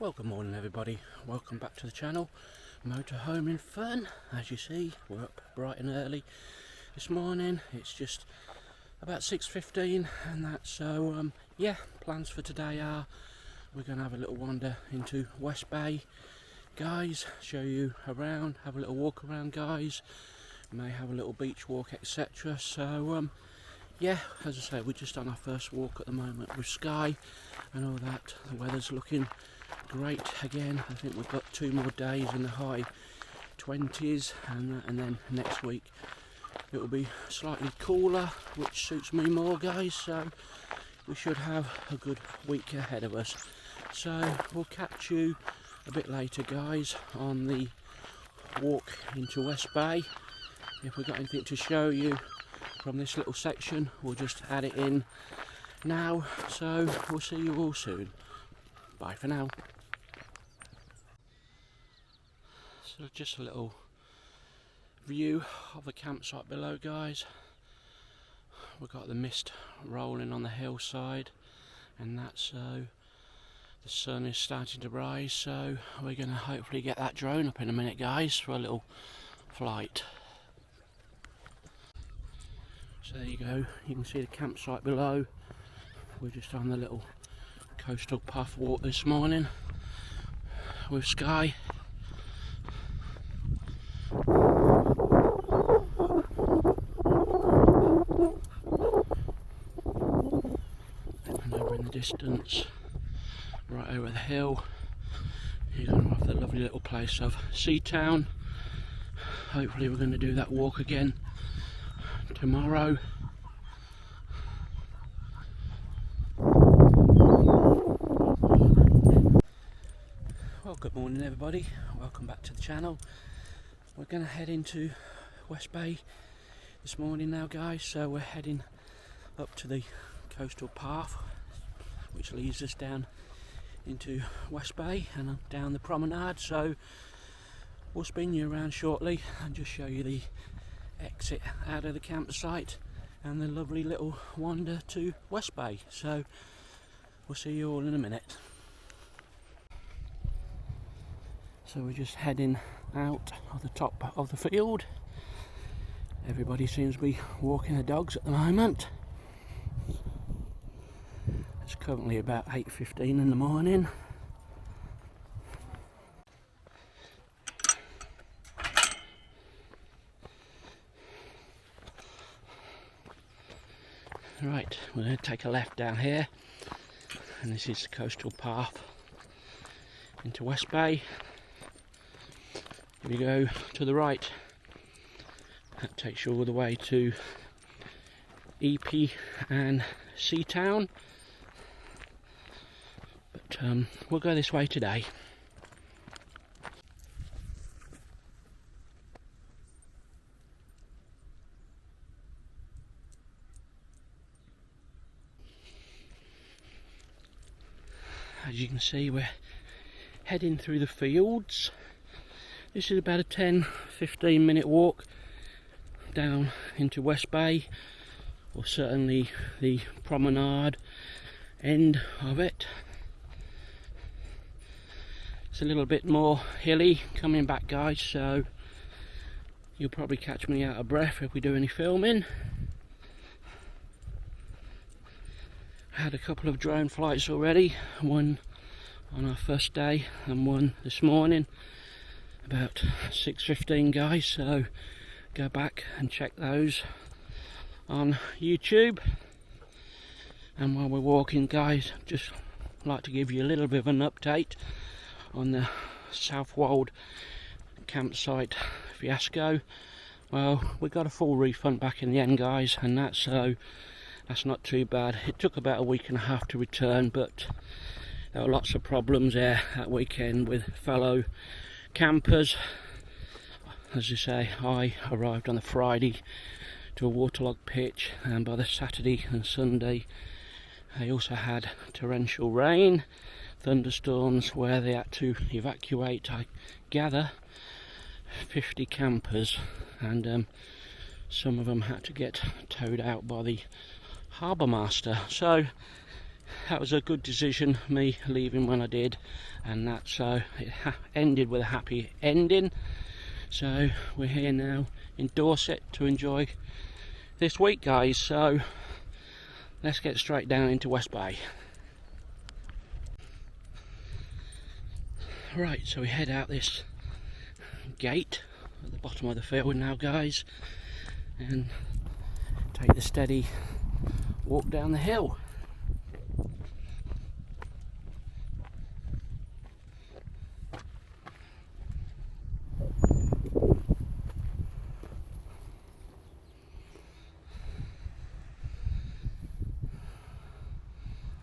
Well, good morning everybody, welcome back to the channel. Motorhome in Fun. As you see, we're up bright and early this morning. It's just about 6:15 and that, so yeah, plans for today are we're going to have a little wander into West Bay, guys, show you around, have a little walk around, guys, may have a little beach walk, etc. So yeah, as I say, we're just on our first walk at the moment with Sky and all that. The weather's looking great again. I think we've got 2 more days in the high 20s, and then next week it will be slightly cooler, which suits me more, guys, so we should have a good week ahead of us. So we'll catch you a bit later, guys, on the walk into West Bay. If we've got anything to show you from this little section, we'll just add it in now, so we'll see you all soon. Bye for now. So just a little view of the campsite below, guys. We've got the mist rolling on the hillside and that, so the sun is starting to rise, so we're going to hopefully get that drone up in a minute, guys, for a little flight. So there you go, you can see the campsite below. We're just on the little coastal path walk this morning with Sky. And over in the distance, right over the hill, you're going to have the lovely little place of Seatown. Hopefully we're going to do that walk again tomorrow. Well, good morning everybody, welcome back to the channel. We're going to head into West Bay this morning now, guys, so we're heading up to the coastal path which leads us down into West Bay and down the promenade, so we'll spin you around shortly and just show you the exit out of the campsite and the lovely little wander to West Bay. So we'll see you all in a minute. So we're just heading out of the top of the field. Everybody seems to be walking their dogs at the moment. It's currently about 8:15 in the morning. Right, we're going to take a left down here, and this is the coastal path into West Bay. If you go to the right, that takes you all the way to EP and Seatown, but we'll go this way today. As you can see, we're heading through the fields. This is about a 10-15 minute walk down into West Bay, or certainly the promenade end of it. It's a little bit more hilly coming back, guys, so you'll probably catch me out of breath if we do any filming. I had a couple of drone flights already, one on our first day and one this morning about 6:15, guys, so go back and check those on YouTube. And while we're walking, guys, just like to give you a little bit of an update on the Southwold campsite fiasco. Well, we got a full refund back in the end, guys, and that's not too bad. It took about a week and a half to return, but there were lots of problems there that weekend with fellow campers. As I say, I arrived on the Friday to a waterlogged pitch, and by the Saturday and Sunday they also had torrential rain, thunderstorms, where they had to evacuate, I gather, 50 campers, and some of them had to get towed out by the harbour master. So that was a good decision, me leaving when I did, and that so it ended with a happy ending. So we're here now in Dorset to enjoy this week, guys. So let's get straight down into West Bay. Right, so we head out this gate at the bottom of the field now, guys, and take the steady walk down the hill.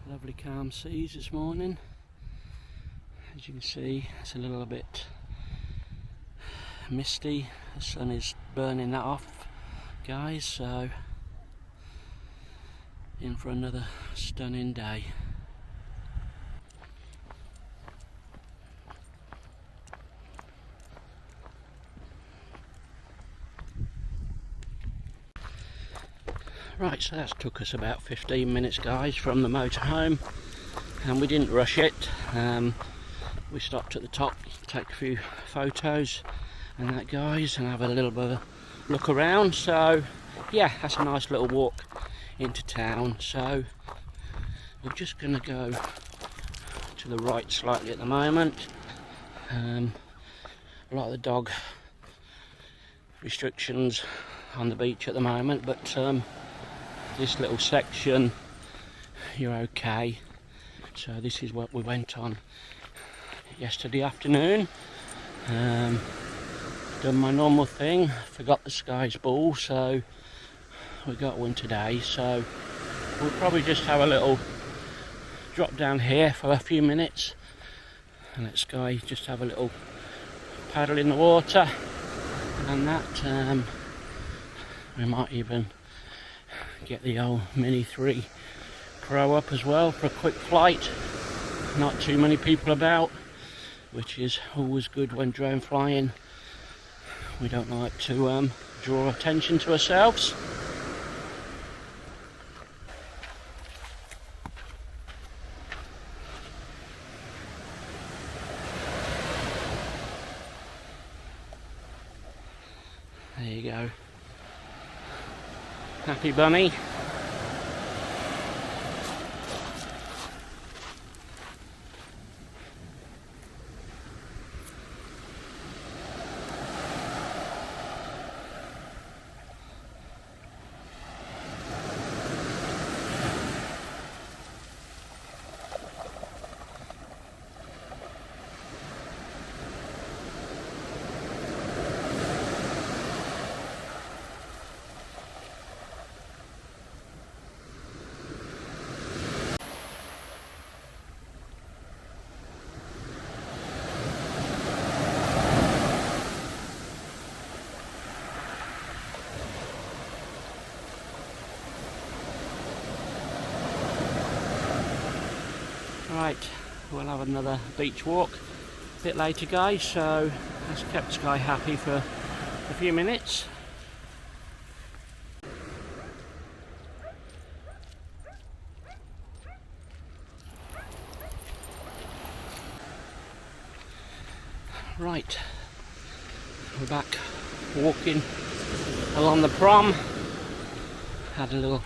Lovely calm seas this morning. As you can see, it's a little bit misty. The sun is burning that off, guys, so in for another stunning day. Right, so that took us about 15 minutes, guys, from the motorhome, and we didn't rush it. We stopped at the top, take a few photos and that, guys, and have a little bit of a look around. So yeah, that's a nice little walk into town. So we're just going to go to the right slightly at the moment. A lot of the dog restrictions on the beach at the moment, but this little section you're okay. So this is what we went on yesterday afternoon. Done my normal thing, forgot the Sky's ball, so we got one today. So we'll probably just have a little drop down here for a few minutes and let Sky just have a little paddle in the water, and that we might even get the old Mini 3 Pro up as well for a quick flight. Not too many people about, which is always good when drone flying. We don't like to draw attention to ourselves. There you go. Happy bunny. Right, we'll have another beach walk a bit later, guys, so that's kept Sky happy for a few minutes. Right, we're back walking along the prom. Had a little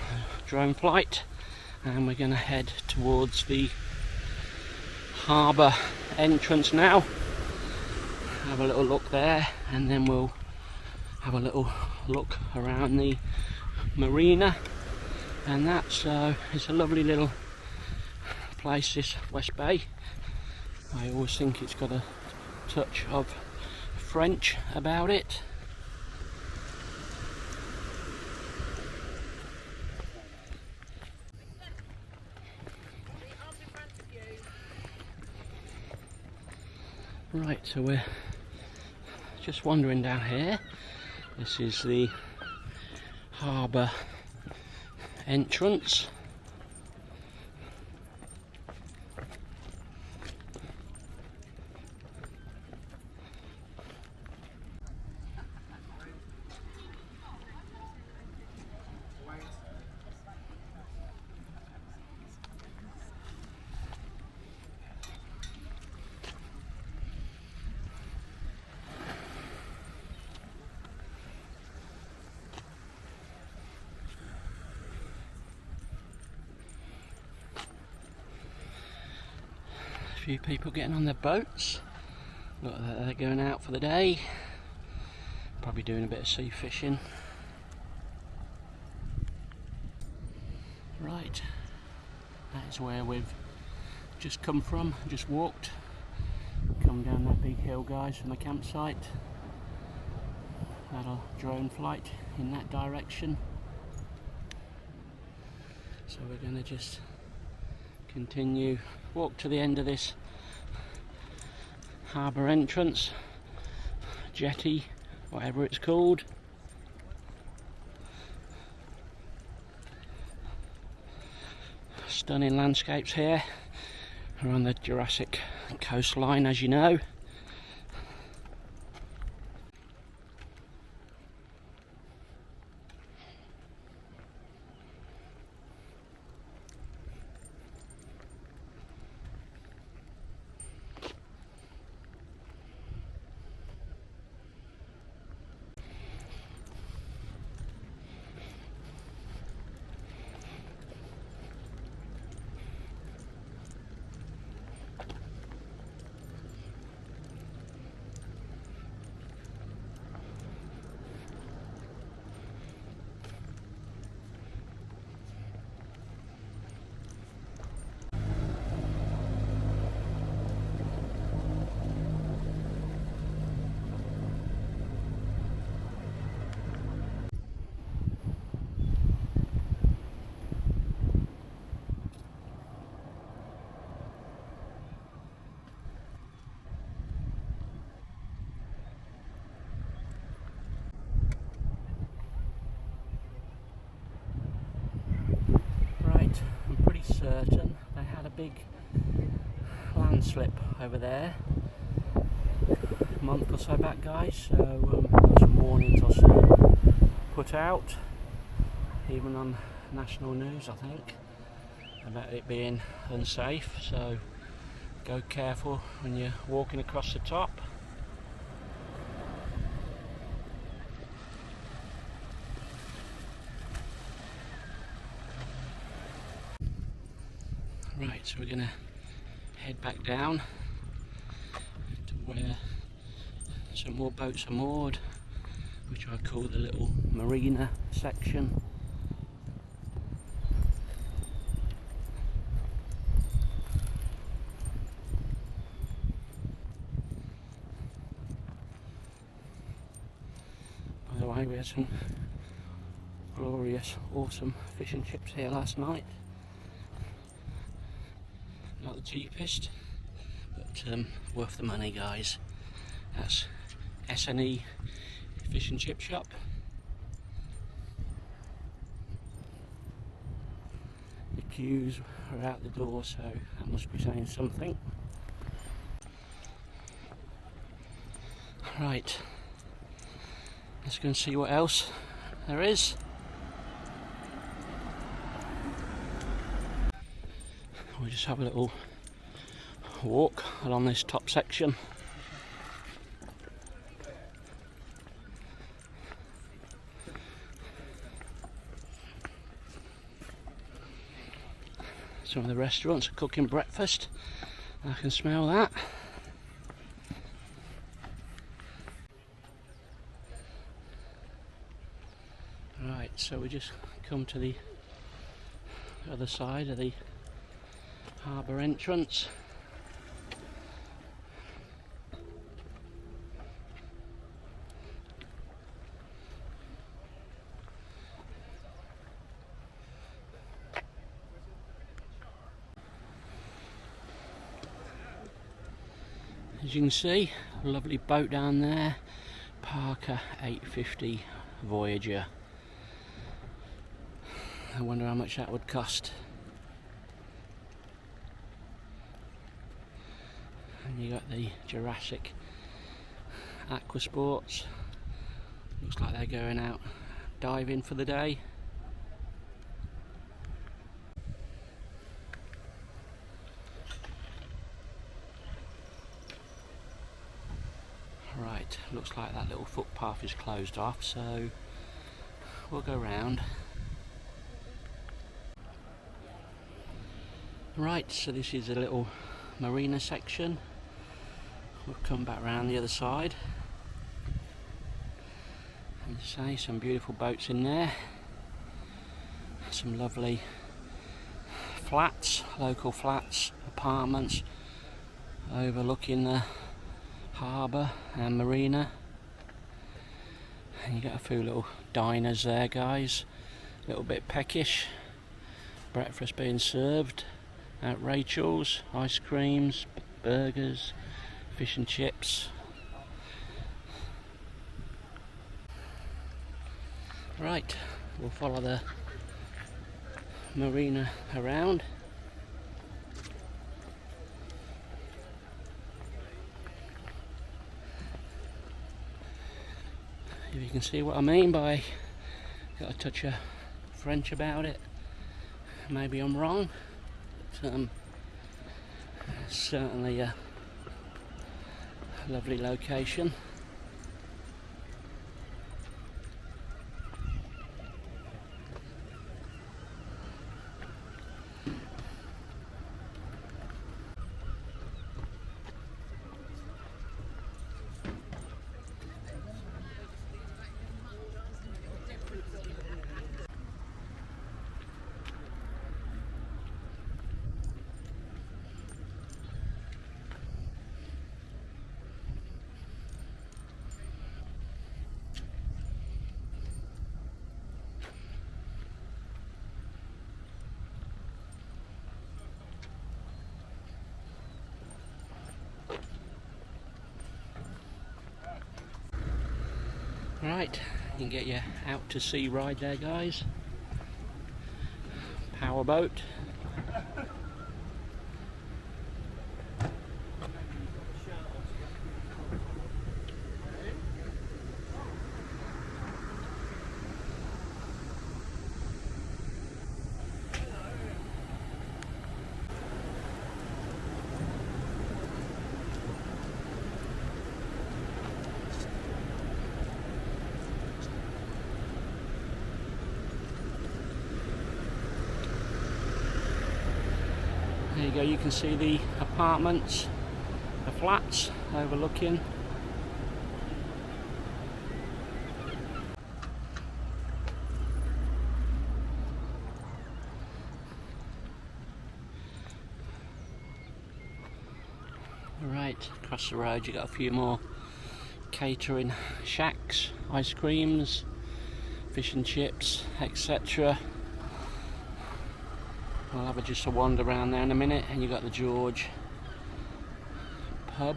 drone flight and we're going to head towards the Harbour entrance now. Have a little look there and then we'll have a little look around the marina, and that's it's a lovely little place, this West Bay. I always think it's got a touch of French about it. Right, so we're just wandering down here. This is the Harbour entrance. few people getting on their boats. Look, they're going out for the day. Probably doing a bit of sea fishing. Right, that is where we've just come from, just walked. Come down that big hill, guys, from the campsite. Had a drone flight in that direction. So we're going to just continue, walk to the end of this harbour entrance, jetty, whatever it's called. Stunning landscapes here. We're on the Jurassic coastline, as you know. I'm pretty certain they had a big landslip over there a month or so back, guys, so some warnings or so put out, even on national news, I think, about it being unsafe, so go careful when you're walking across the top. Right, so we're going to head back down to where some more boats are moored, which I call the little marina section. By the way, we had some glorious, awesome fish and chips here last night. Not the cheapest, but worth the money, guys. That's S&E Fish and Chip Shop. The queues are out the door, so that must be saying something. Right, let's go and see what else there is. We'll just have a little walk along this top section. Some of the restaurants are cooking breakfast. I can smell that. Right, so we just come to the other side of the harbour entrance. As you can see, a lovely boat down there, Parker 850 Voyager. I wonder how much that would cost. And you got the Jurassic Aqua Sports. Looks like they're going out diving for the day. Right, looks like that little footpath is closed off, so we'll go round. Right, so this is a little marina section. We'll come back round the other side. And say some beautiful boats in there. Some lovely flats, local flats, apartments overlooking the harbour and marina. And you got a few little diners there, guys. A little bit peckish. Breakfast being served at Rachel's, ice creams, burgers, fish and chips. Right, we'll follow the marina around. If you can see what I mean by got a touch of French about it. Maybe I'm wrong, but certainly a lovely location. Right, you can get your out to sea ride there, guys. Powerboat. There you go, you can see the apartments, the flats overlooking. Right, across the road you got a few more catering shacks, ice creams, fish and chips, etc. We'll have just a wander around there in a minute, and you've got the George pub.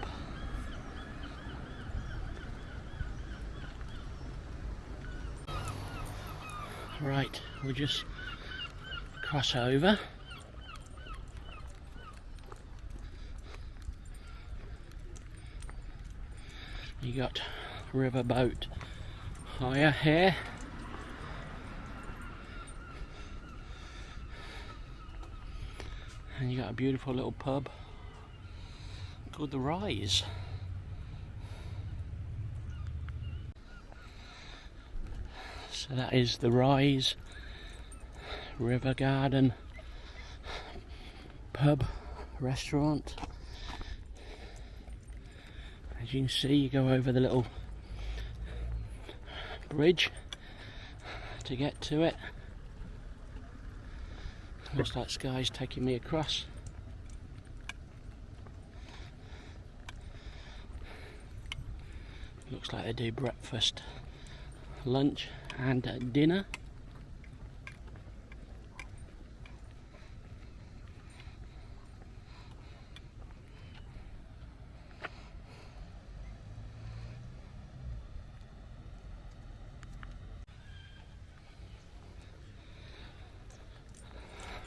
Right, we'll just cross over. You got riverboat hire here. And you got a beautiful little pub called the Rise. So that is the Rise River Garden pub restaurant. As you can see, you go over the little bridge to get to it. Looks like Sky's taking me across. Looks like they do breakfast, lunch and dinner.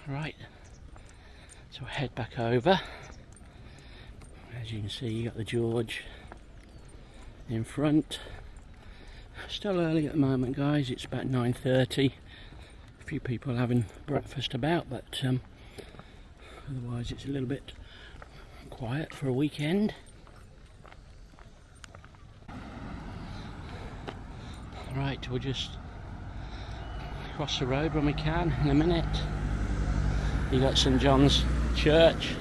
Right, so we'll head back over. As you can see, you got the George in front. Still early at the moment, guys. It's about 9:30. A few people having breakfast about, but otherwise it's a little bit quiet for a weekend. Right, we'll just cross the road when we can in a minute. You got St John's Church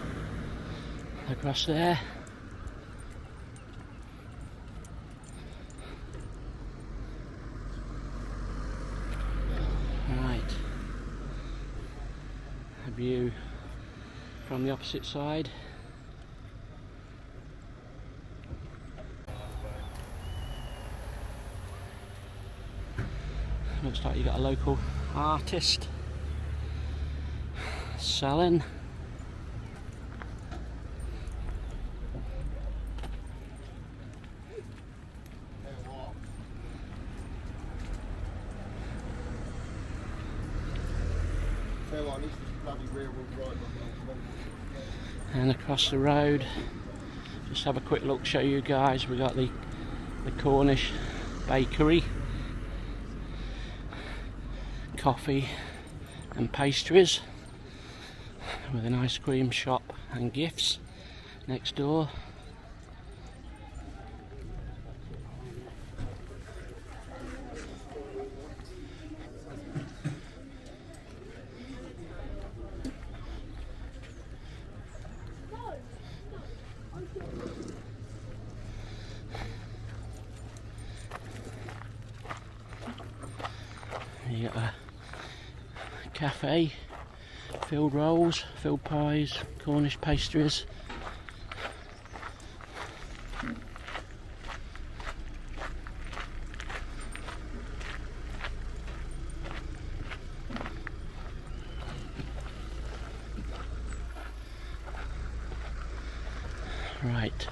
across there. Right, a view from the opposite side. Looks like you got a local artist selling. And across the road, just have a quick look, show you guys, we got the Cornish bakery, coffee and pastries, with an ice cream shop and gifts next door. You got a cafe, filled rolls, filled pies, Cornish pastries. Right,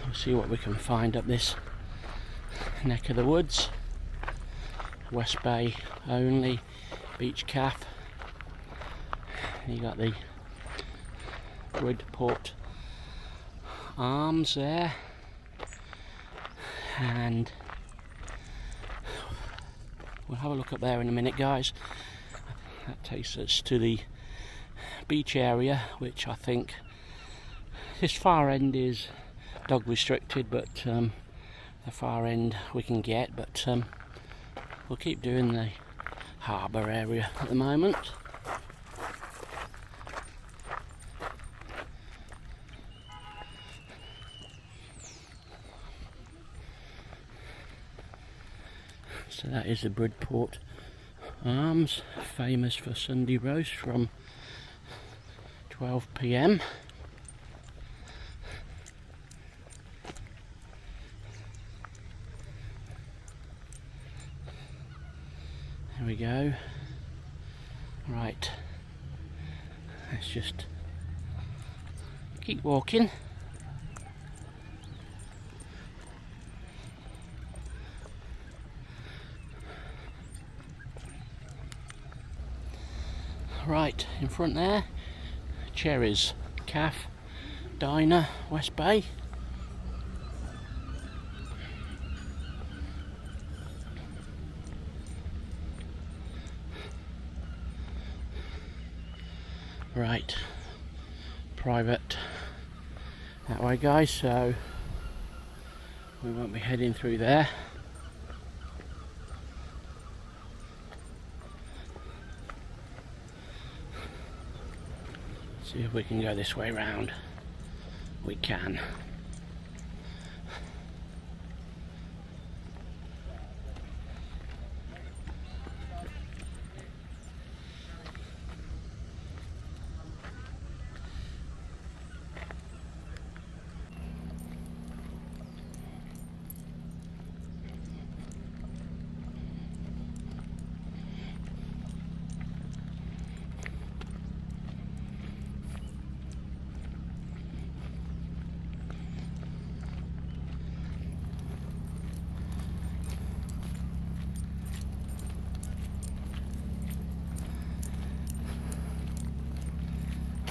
we'll see what we can find up this neck of the woods. West Bay only, beach cafe. You got the Bridport Arms there, and we'll have a look up there in a minute, guys. That takes us to the beach area, which I think this far end is dog restricted, but the far end we can get, but we'll keep doing the Harbour area at the moment. So that is the Bridport Arms, famous for Sunday roast from 12 PM. There we go. Right, let's just keep walking. Right, in front there, Cherries Cafe, Diner, West Bay. Right, private that way, guys, so we won't be heading through there. See if we can go this way round. We can.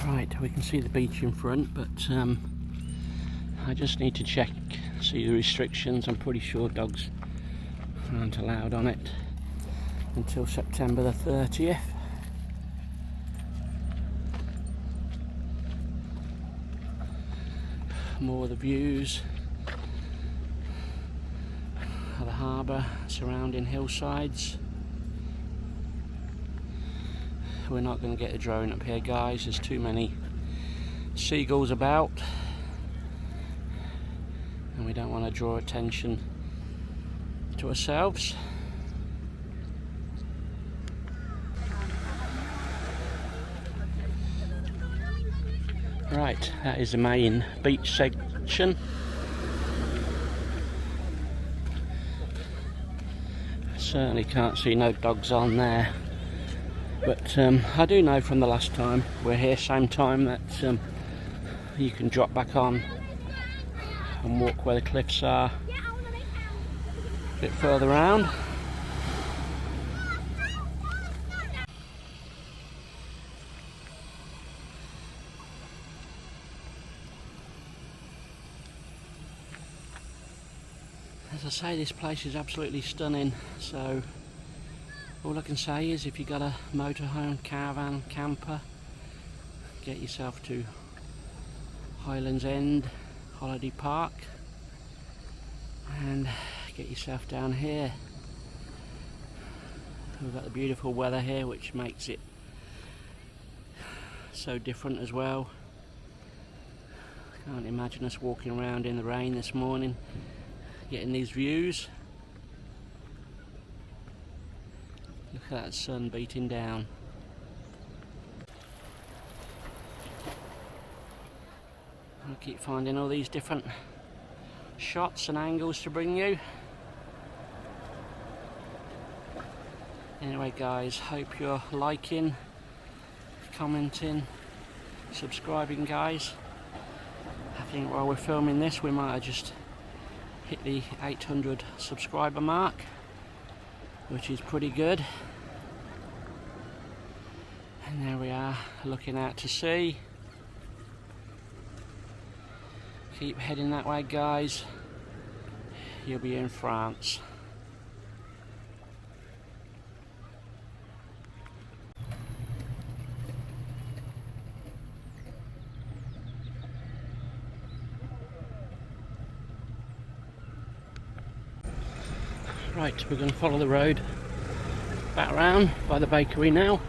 Right, we can see the beach in front, but I just need to check, see the restrictions. I'm pretty sure dogs aren't allowed on it until September the 30th. More of the views of the harbour, surrounding hillsides. We're not going to get a drone up here, guys. There's too many seagulls about, and we don't want to draw attention to ourselves. Right, that is the main beach section. Certainly can't see no dogs on there, but I do know from the last time we're here, same time, that you can drop back on and walk where the cliffs are a bit further round. As I say, this place is absolutely stunning, so all I can say is if you've got a motorhome, caravan, camper, get yourself to Highlands End Holiday Park and get yourself down here. We've got the beautiful weather here, which makes it so different as well. Can't imagine us walking around in the rain this morning getting these views. Look at that sun beating down. I'll keep finding all these different shots and angles to bring you. Anyway guys, hope you're liking, commenting, subscribing guys. I think while we're filming this we might have just hit the 800 subscriber mark, which is pretty good. And there we are, looking out to sea. Keep heading that way guys, you'll be in France. Right, we're going to follow the road back around by the bakery now.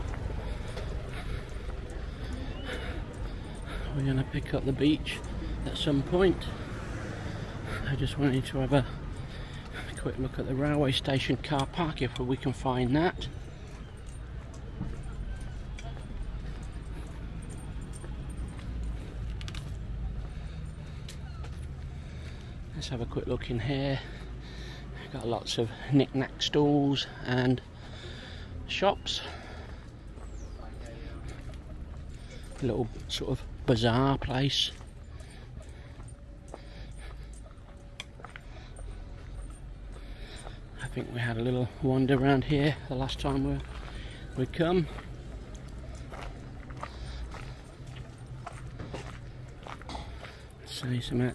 We're going to pick up the beach at some point. I just wanted to have a quick look at the railway station car park if we can find that. Let's have a quick look in here. Got lots of knick-knack stalls and shops. A little sort of bazaar place. I think we had a little wander around here the last time we come. See some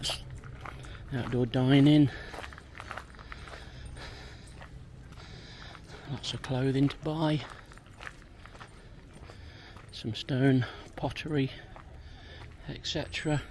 outdoor dining. Lots of clothing to buy, some stone pottery, etc.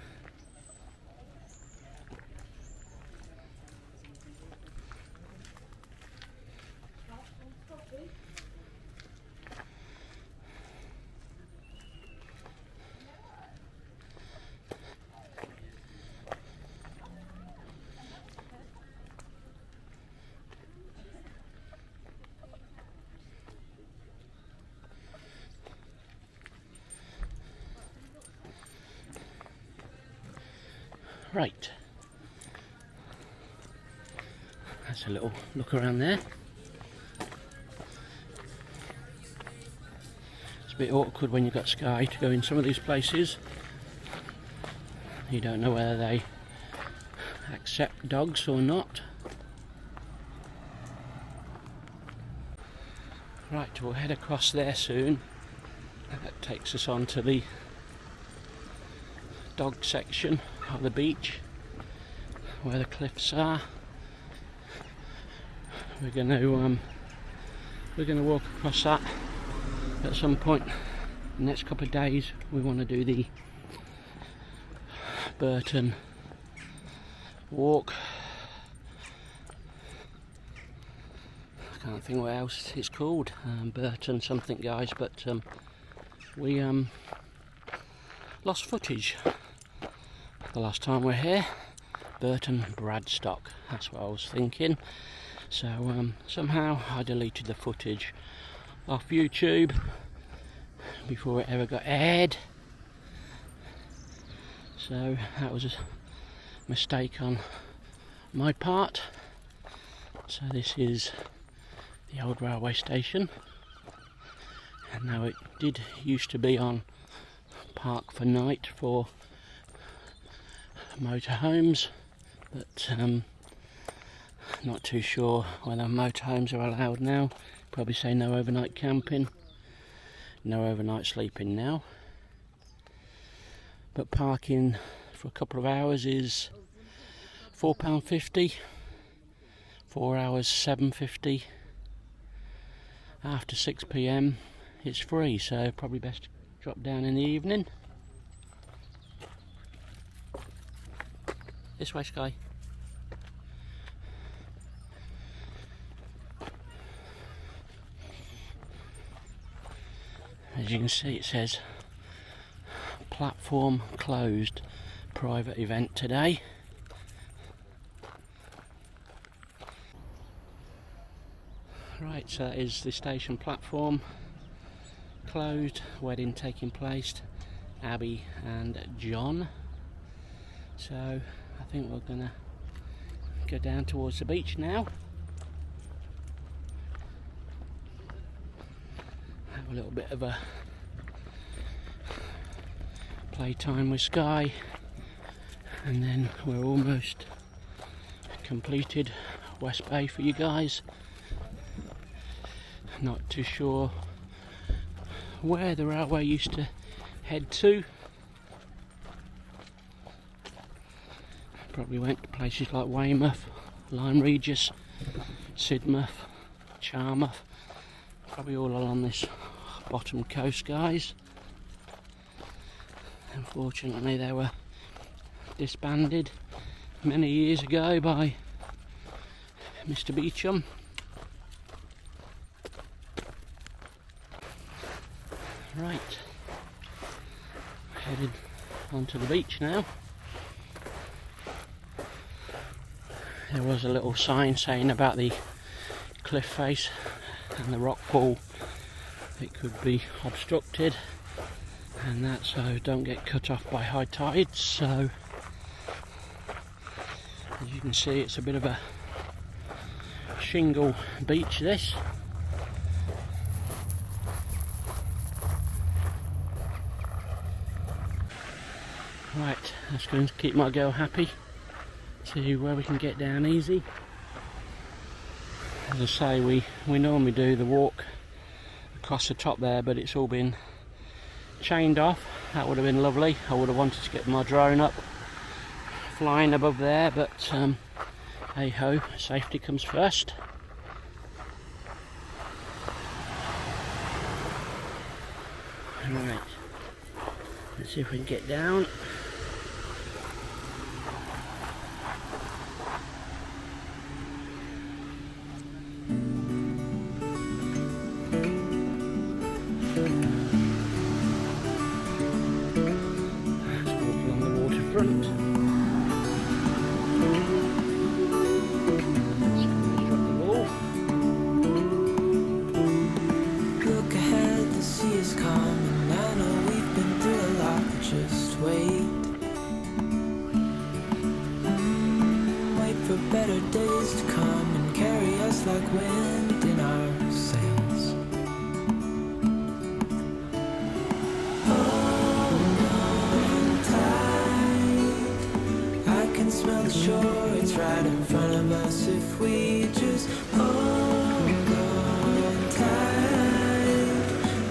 Right, that's a little look around there. It's a bit awkward when you've got Sky to go in some of these places. You don't know whether they accept dogs or not. Right, we'll head across there soon. That takes us on to the dog section of the beach where the cliffs are. We're going to walk across that at some point. The next couple of days we want to do the Burton walk. I can't think what else it's called, Burton something guys, but we lost footage the last time we're here. Burton Bradstock, that's what I was thinking. So somehow I deleted the footage off YouTube before it ever got aired. So that was a mistake on my part. So this is the old railway station, and now it did used to be on Park for Night for motorhomes, but not too sure whether motorhomes are allowed now. Probably say no overnight camping, no overnight sleeping now. But parking for a couple of hours is £4.50, 4 hours £7.50. After 6 PM it's free, so probably best to drop down in the evening. This way, Sky. As you can see, it says platform closed, private event today. Right, so that is the station platform closed, wedding taking place, Abby and John. So I think we're gonna go down towards the beach now. Have a little bit of a playtime with Sky, and then we're almost completed West Bay for you guys. Not too sure where the railway used to head to. Probably went to places like Weymouth, Lyme Regis, Sidmouth, Charmouth, probably all along this bottom coast, guys. Unfortunately they were disbanded many years ago by Mr. Beecham. Right, headed onto the beach now. There was a little sign saying about the cliff face and the rock pool, it could be obstructed, and that so don't get cut off by high tides. So as you can see, it's a bit of a shingle beach this. Right, that's going to keep my girl happy. See where we can get down easy. As I say, we normally do the walk across the top there, but it's all been chained off. That would have been lovely. I would have wanted to get my drone up flying above there, but hey ho, safety comes first. Right, let's see if we can get down. Better days to come and carry us like wind in our sails. Hold on tight, I can smell the shore, it's right in front of us if we just hold on tight.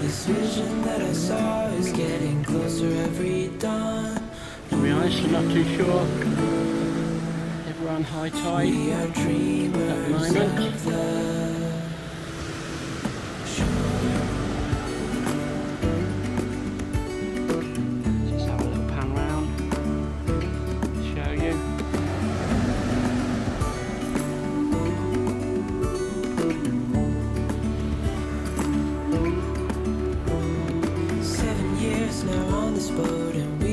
This vision that I saw is getting closer every dawn. To be honest, I'm not too sure. We're on high tide We are dreamers at the moment. of the Just have a little pan round, show you. Seven years now on this boat, and we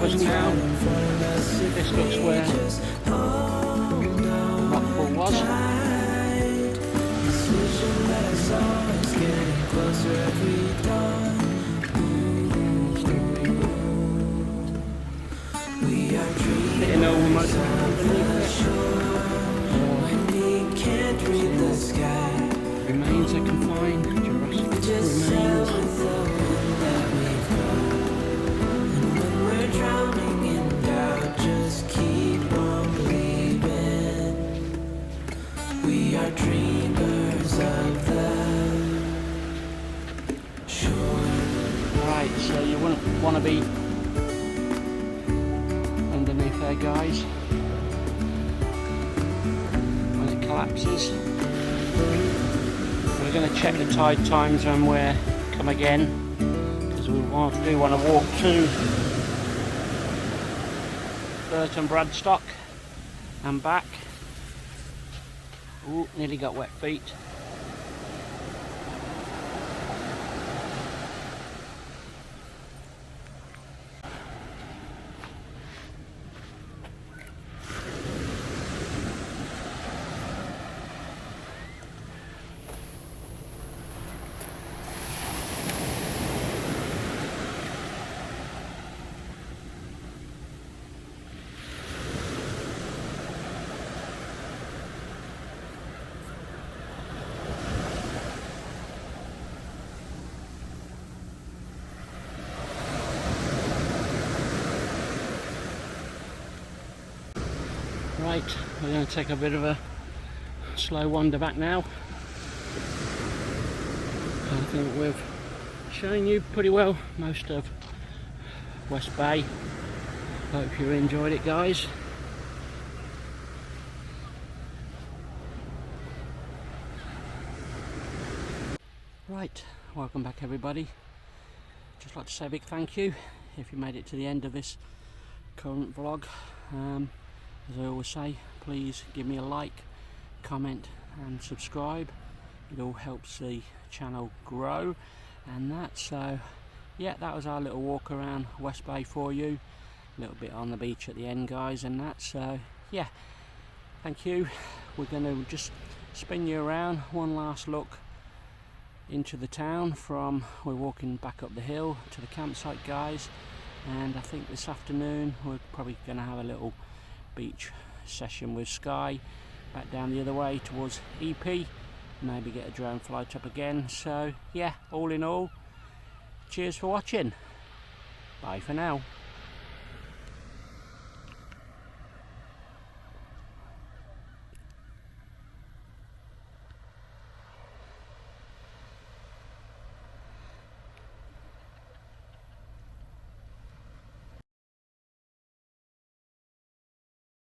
Octopus Town. This looks where Rockpool was. Hitting all most remains I can find. Jurassic remains. We are dreamers of the shore. Right, so you wouldn't want to be underneath there, guys, when it collapses. We're going to check the tide times when we're come again, because we want to walk to Burton Bradstock and back. Ooh, nearly got wet feet. Right, we're going to take a bit of a slow wander back now. I think we've shown you pretty well most of West Bay. Hope you enjoyed it, guys. Right, welcome back everybody. Just like to say a big thank you if you made it to the end of this current vlog. As I always say, please give me a like, comment and subscribe. It all helps the channel grow and that. So yeah, that was our little walk around West Bay for you. A little bit on the beach at the end, guys, and that. So yeah, thank you. We're going to just spin you around, one last look into the town from we're walking back up the hill to the campsite, guys. And I think this afternoon we're probably going to have a little beach session with Sky back down the other way towards EP, maybe get a drone flight up again. So yeah, all in all, cheers for watching, bye for now.